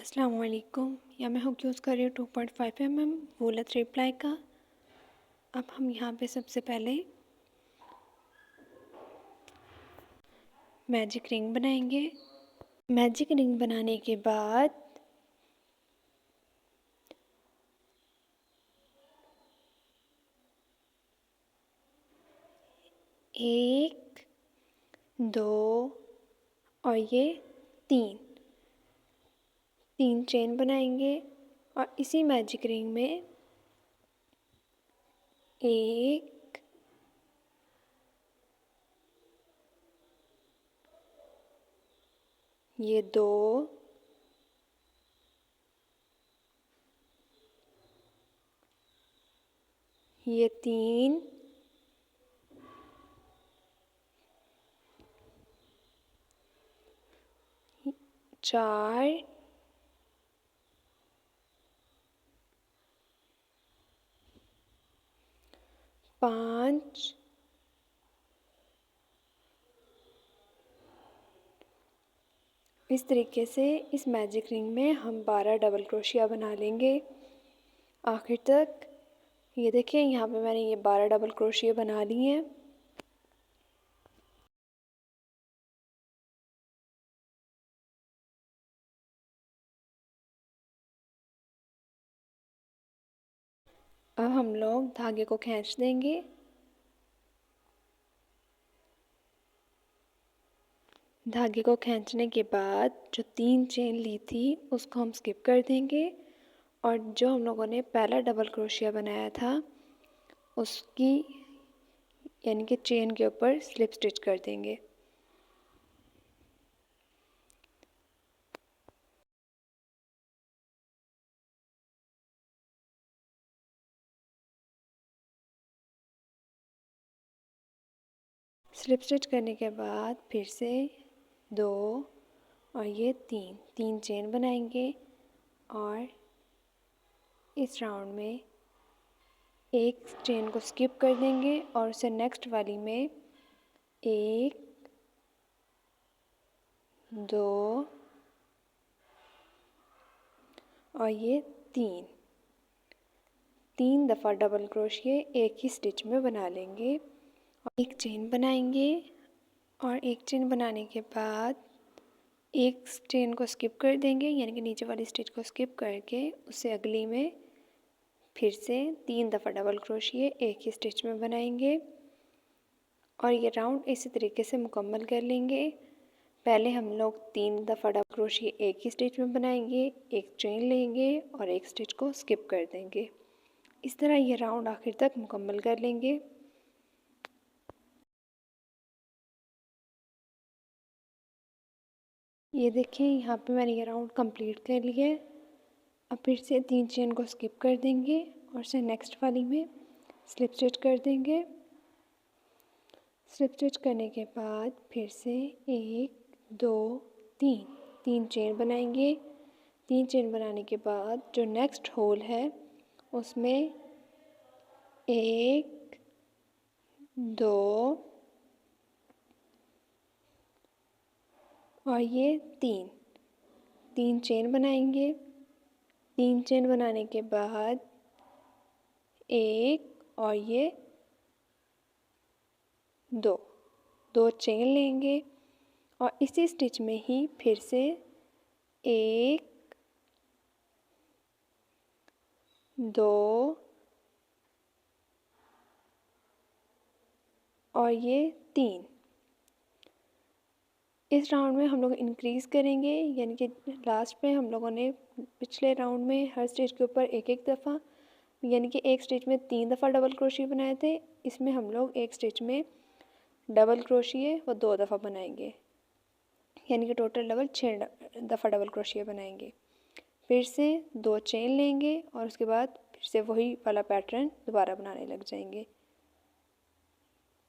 अस्सलाम वालेकुम। या मैं हुक यूज़ कर रही हूँ 2.5 mm वूल 3 प्लाई का। अब हम यहाँ पे सबसे पहले मैजिक रिंग बनाएंगे। मैजिक रिंग बनाने के बाद एक, दो और ये तीन चेन बनाएंगे और इसी मैजिक रिंग में एक, ये दो, ये तीन, चार, पाँच, इस तरीके से इस मैजिक रिंग में हम 12 डबल क्रोशिया बना लेंगे आखिर तक। ये देखिए यहाँ पे मैंने ये 12 डबल क्रोशिया बना ली हैं। अब हम लोग धागे को खींच देंगे। धागे को खींचने के बाद जो 3 चेन ली थी उसको हम स्किप कर देंगे और जो हम लोगों ने पहला डबल क्रोशिया बनाया था उसकी यानी कि चेन के ऊपर स्लिप स्टिच कर देंगे। स्लिप स्टिच करने के बाद फिर से 2 और ये 3 चेन बनाएंगे और इस राउंड में एक चेन को स्किप कर देंगे और उसे नेक्स्ट वाली में 1, 2 और ये 3 दफ़ा डबल क्रोशिया एक ही स्टिच में बना लेंगे। एक चेन बनाएंगे और एक चेन बनाने के बाद एक चेन को स्किप कर देंगे यानी कि नीचे वाली स्टिच को स्किप करके उससे अगली में फिर से 3 दफ़ा डबल क्रोशिया एक ही स्टिच में बनाएंगे और ये राउंड इसी तरीके से मुकम्मल कर लेंगे। पहले हम लोग 3 दफ़ा डबल क्रोशिया एक ही स्टिच में बनाएंगे, एक चेन लेंगे और एक स्टिच को स्किप कर देंगे। इस तरह ये राउंड आखिर तक मुकम्मल कर लेंगे। ये देखिए यहाँ पे मैंने ये राउंड कंप्लीट कर लिया है। अब फिर से 3 चेन को स्किप कर देंगे और उसे नेक्स्ट वाली में स्लिप स्टिच कर देंगे। स्लिप स्टिच करने के बाद फिर से 1, 2, 3 चेन बनाएंगे। 3 चेन बनाने के बाद जो नेक्स्ट होल है उसमें 1, 2 और ये 3 चेन बनाएंगे। 3 चेन बनाने के बाद एक और ये 2 चेन लेंगे और इसी स्टिच में ही फिर से 1, 2 और ये 3। इस राउंड में हम लोग इंक्रीज़ करेंगे यानी कि लास्ट में हम लोगों ने पिछले राउंड में हर स्टिच के ऊपर एक दफ़ा यानी कि एक स्टिच में 3 दफ़ा डबल क्रोशिया बनाए थे। इसमें हम लोग एक स्टिच में डबल क्रोशिया व 2 दफ़ा बनाएंगे यानी कि टोटल 6 दफ़ा डबल क्रोशिया बनाएंगे। फिर से 2 चेन लेंगे और उसके बाद फिर से वही वाला पैटर्न दोबारा बनाने लग जाएंगे।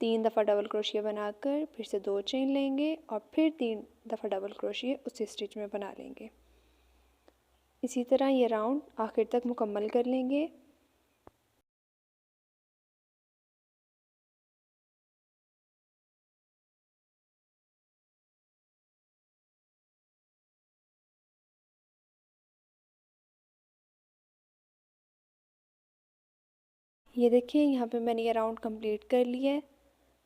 3 दफ़ा डबल क्रोशिया बनाकर फिर से 2 चेन लेंगे और फिर 3 दफ़ा डबल क्रोशिया उसी स्टिच में बना लेंगे। इसी तरह ये राउंड आखिर तक मुकम्मल कर लेंगे। ये देखिए यहाँ पे मैंने ये राउंड कंप्लीट कर लिया है।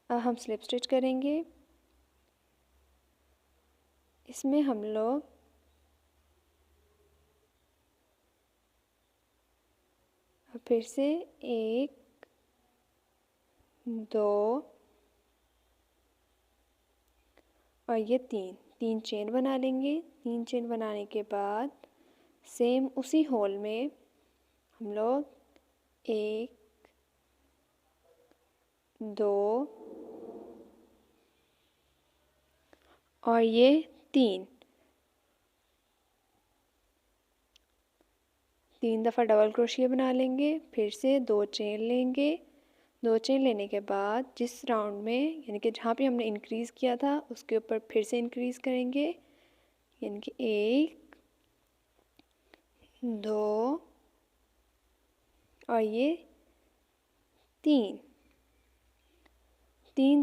अब हम स्लिप स्टिच करेंगे। इसमें हम लोग फिर से 1 2 और ये 3 चेन बना लेंगे। 3 चेन बनाने के बाद सेम उसी होल में हम लोग 1 2 और ये 3 दफ़ा डबल क्रोशिया बना लेंगे। फिर से 2 चेन लेंगे। 2 चेन लेने के बाद जिस राउंड में यानी कि जहाँ पे हमने इंक्रीज़ किया था उसके ऊपर फिर से इंक्रीज़ करेंगे, यानी कि 1 2 और ये 3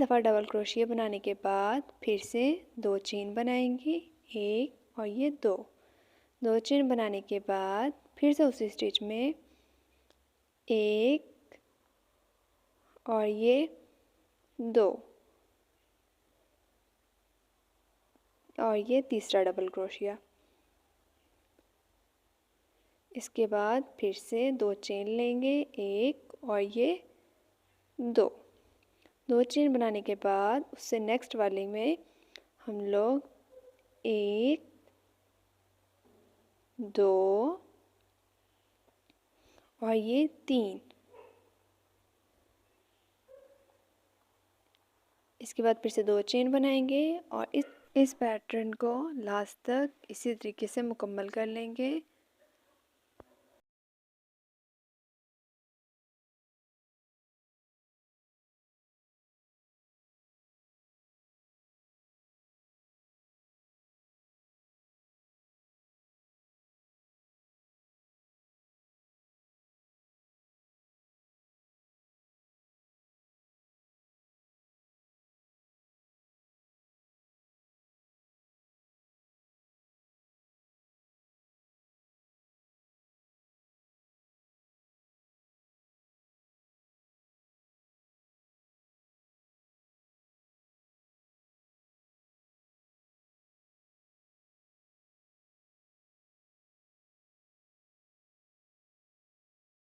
दफ़ा डबल क्रोशिया बनाने के बाद फिर से 2 चेन बनाएंगे, 1 और ये 2 चेन बनाने के बाद फिर से उसी स्टिच में 1 और ये 2 और ये तीसरा डबल क्रोशिया। इसके बाद फिर से 2 चेन लेंगे, 1 और ये 2 चेन बनाने के बाद उससे नेक्स्ट वाले में हम लोग 1 2 और ये 3। इसके बाद फिर से 2 चेन बनाएंगे और इस पैटर्न को लास्ट तक इसी तरीके से मुकम्मल कर लेंगे।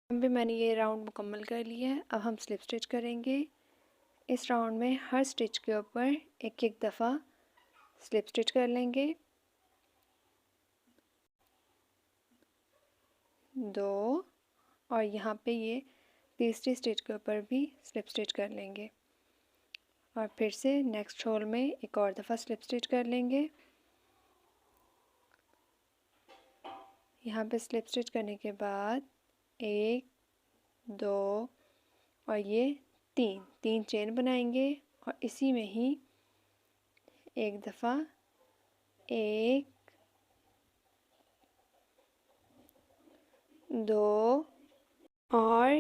अभी मैंने ये राउंड मुकम्मल कर लिया है। अब हम स्लिप स्टिच करेंगे। इस राउंड में हर स्टिच के ऊपर एक एक दफ़ा स्लिप स्टिच कर लेंगे। 2 और यहाँ पे ये तीसरी स्टिच के ऊपर भी स्लिप स्टिच कर लेंगे और फिर से नेक्स्ट होल में एक और दफ़ा स्लिप स्टिच कर लेंगे। यहाँ पे स्लिप स्टिच करने के बाद 1 2 और ये 3 चेन बनाएंगे और इसी में ही एक दफ़ा 1 2 और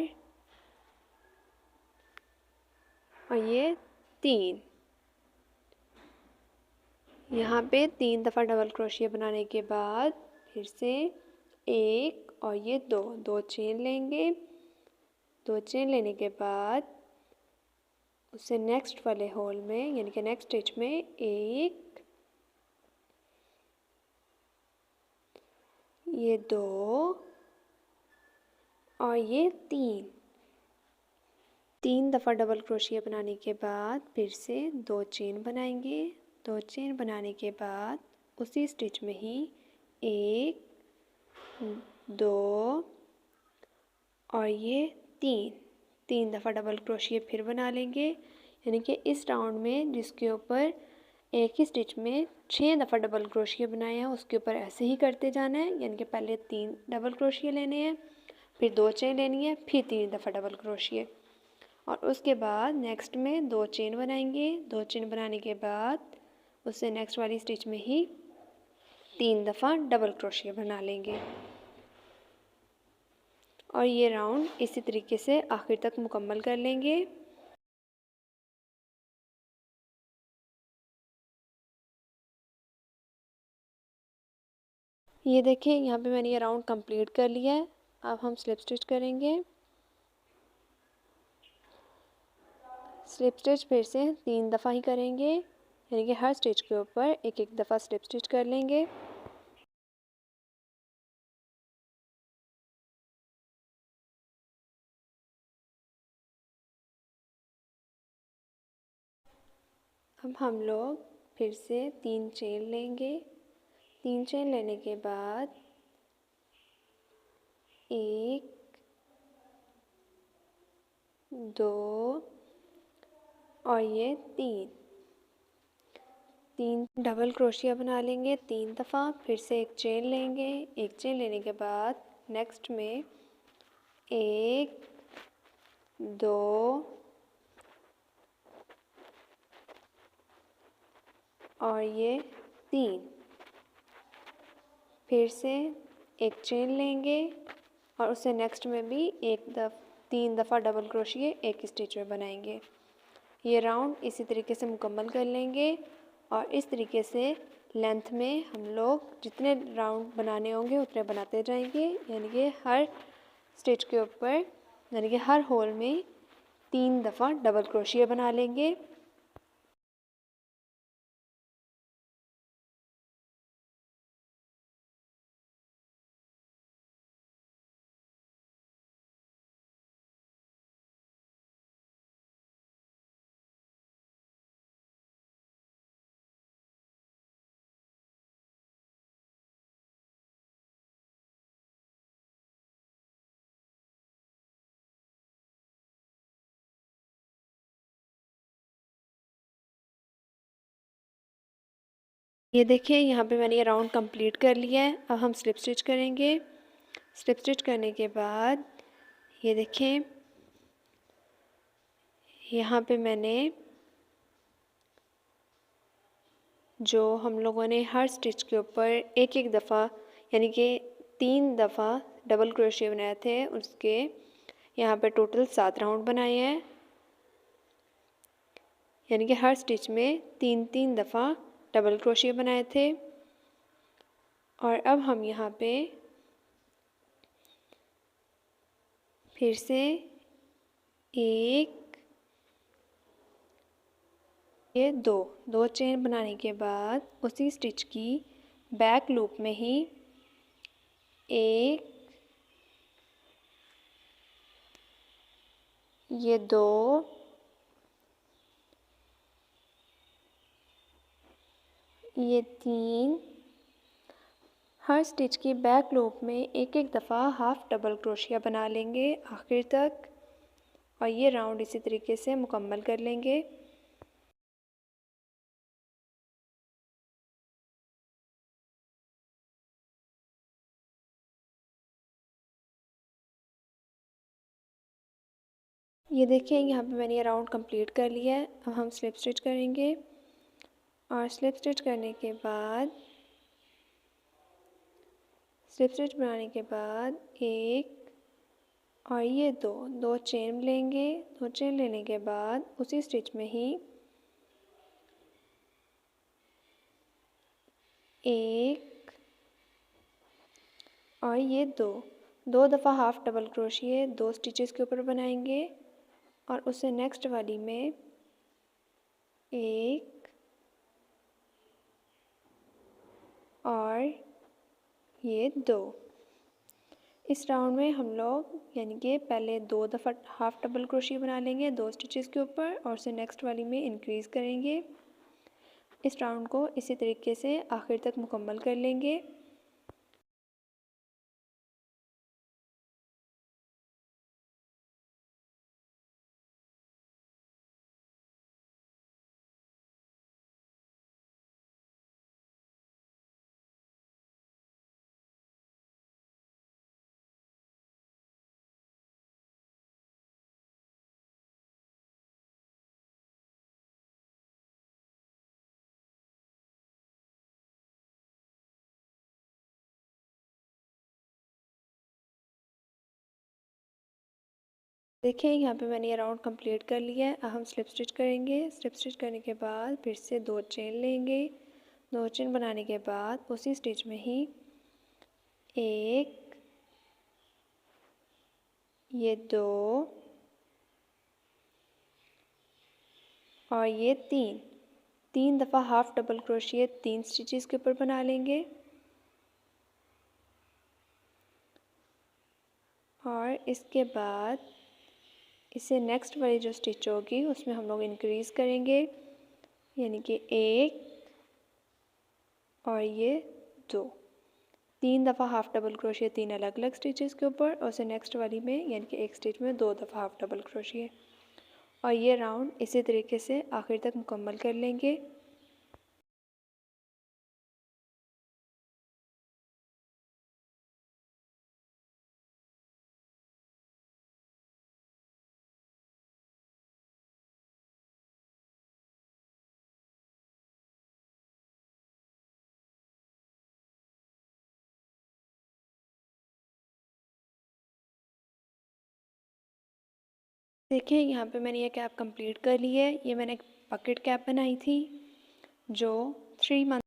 ये 3। यहाँ पे 3 दफ़ा डबल क्रोशिया बनाने के बाद फिर से 1 और ये 2 चेन लेंगे। 2 चेन लेने के बाद उससे नेक्स्ट वाले होल में यानी कि नेक्स्ट स्टिच में 1 ये 2 और ये 3 दफ़ा डबल क्रोशिया बनाने के बाद फिर से 2 चेन बनाएंगे। 2 चेन बनाने के बाद उसी स्टिच में ही 1 2 और ये 3 दफ़ा डबल क्रोशिया फिर बना लेंगे, यानी कि इस राउंड में जिसके ऊपर एक ही स्टिच में 6 दफ़ा डबल क्रोशिया बनाए हैं उसके ऊपर ऐसे ही करते जाना है, यानी कि पहले 3 डबल क्रोशिया लेने हैं, फिर 2 चेन लेनी है, फिर 3 दफ़ा डबल क्रोशिया और उसके बाद नेक्स्ट में 2 चेन बनाएंगे। 2 चेन बनाने के बाद उससे नेक्स्ट वाली स्टिच में ही 3 दफ़ा डबल क्रोशिया बना लेंगे और ये राउंड इसी तरीके से आखिर तक मुकम्मल कर लेंगे। ये देखिए यहाँ पे मैंने ये राउंड कंप्लीट कर लिया है। अब हम स्लिप स्टिच करेंगे। स्लिप स्टिच फिर से 3 दफ़ा ही करेंगे, यानी कि हर स्टिच के ऊपर एक एक दफ़ा स्लिप स्टिच कर लेंगे। अब हम लोग फिर से 3 चेन लेंगे। 3 चेन लेने के बाद 1 2 और ये 3 डबल क्रोशिया बना लेंगे 3 दफ़ा। फिर से एक चेन लेंगे। एक चेन लेने के बाद नेक्स्ट में 1 2 और ये 3। फिर से एक चेन लेंगे और उससे नेक्स्ट में भी 3 दफ़ा डबल क्रोशिया एक स्टिच में बनाएंगे। ये राउंड इसी तरीके से मुकम्मल कर लेंगे और इस तरीके से लेंथ में हम लोग जितने राउंड बनाने होंगे उतने बनाते जाएंगे, यानी कि हर स्टिच के ऊपर यानी कि हर होल में 3 दफ़ा डबल क्रोशिया बना लेंगे। ये देखिए यहाँ पे मैंने ये राउंड कंप्लीट कर लिया है। अब हम स्लिप स्टिच करेंगे। स्लिप स्टिच करने के बाद ये देखें यहाँ पे मैंने जो हम लोगों ने हर स्टिच के ऊपर एक एक दफ़ा यानी कि 3 दफ़ा डबल क्रोशिया बनाए थे, उसके यहाँ पे टोटल 7 राउंड बनाए हैं, यानी कि हर स्टिच में 3 दफ़ा डबल क्रोशिया बनाए थे। और अब हम यहाँ पे फिर से ये दो चेन बनाने के बाद उसी स्टिच की बैक लूप में ही ये 2 ये 3 हर स्टिच की बैक लूप में एक एक दफ़ा हाफ डबल क्रोशिया बना लेंगे आखिर तक और ये राउंड इसी तरीके से मुकम्मल कर लेंगे। ये देखिए यहाँ पे मैंने ये राउंड कंप्लीट कर लिया है। अब हम स्लिप स्टिच करेंगे और स्लिप स्टिच करने के बाद स्लिप स्टिच बनाने के बाद एक और ये दो चेन लेंगे। 2 चेन लेने के बाद उसी स्टिच में ही एक और ये दो दफ़ा हाफ डबल क्रोशिया 2 स्टिचेस के ऊपर बनाएंगे और उससे नेक्स्ट वाली में एक और ये 2। इस राउंड में हम लोग यानी कि पहले 2 दफ़ा हाफ डबल क्रोशिया बना लेंगे 2 स्टिचेस के ऊपर और उसे नेक्स्ट वाली में इंक्रीज़ करेंगे। इस राउंड को इसी तरीके से आखिर तक मुकम्मल कर लेंगे। देखिए यहाँ पे मैंने ये राउंड कंप्लीट कर लिया है। अब हम स्लिप स्टिच करेंगे। स्लिप स्टिच करने के बाद फिर से 2 चेन लेंगे। 2 चेन बनाने के बाद उसी स्टिच में ही एक ये 2 और ये तीन दफ़ा हाफ डबल क्रोशिया 3 स्टिचेस के ऊपर बना लेंगे और इसके बाद इसे नेक्स्ट वाली जो स्टिच होगी उसमें हम लोग इंक्रीज़ करेंगे, यानी कि 1 और ये 2, 3 दफ़ा हाफ डबल क्रोशिया 3 अलग अलग स्टिचेस के ऊपर और उसे नेक्स्ट वाली में यानी कि एक स्टिच में 2 दफ़ा हाफ डबल क्रोशिया और ये राउंड इसी तरीके से आखिर तक मुकम्मल कर लेंगे। देखिए यहाँ पे मैंने ये कैप कंप्लीट कर ली है। ये मैंने एक पॉकेट कैप बनाई थी जो 3 मंथ